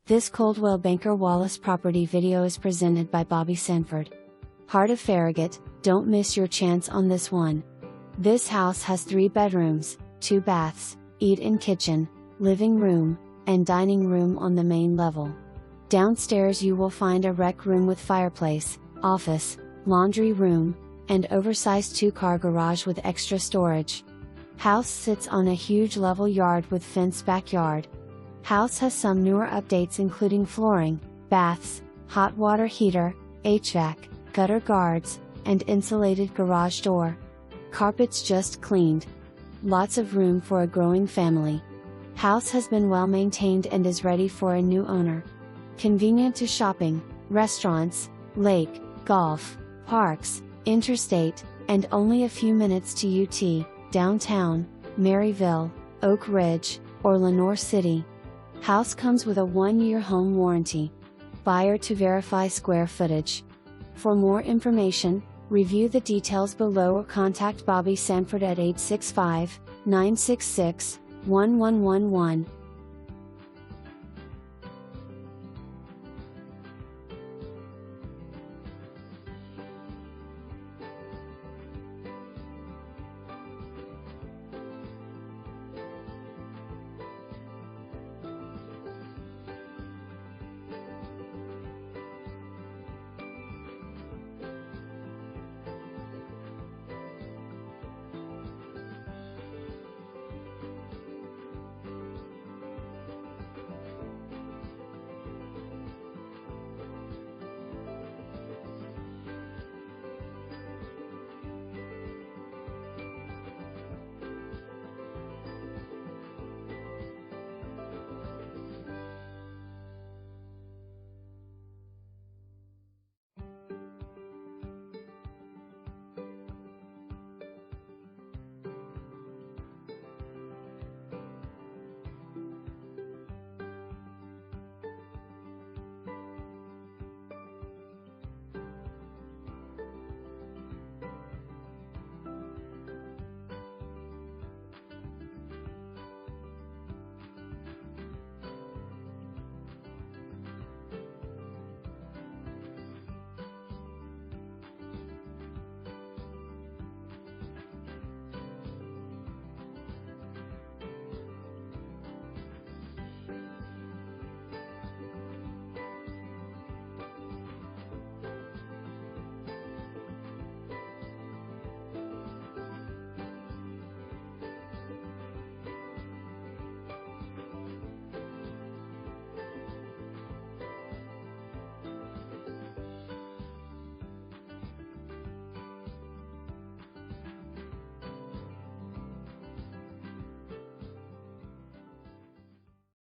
This Coldwell Banker Wallace property video is presented by Bobby Sanford. Heart of Farragut, don't miss your chance on this one. This house has 3 bedrooms, 2 baths, eat-in kitchen, living room, and dining room on the main level. Downstairs you will find a rec room with fireplace, office, laundry room, and oversized 2-car garage with extra storage. House sits on a huge level yard with fenced backyard. House has some newer updates including flooring, baths, hot water heater, HVAC, gutter guards, and insulated garage door. Carpets just cleaned. Lots of room for a growing family. House has been well maintained and is ready for a new owner. Convenient to shopping, restaurants, lake, golf, parks, interstate, and only a few minutes to UT, downtown, Maryville, Oak Ridge, or Lenoir City. House comes with a 1-year home warranty. Buyer to verify square footage. For more information, review the details below or contact Bobby Sanford at 865-966-1111.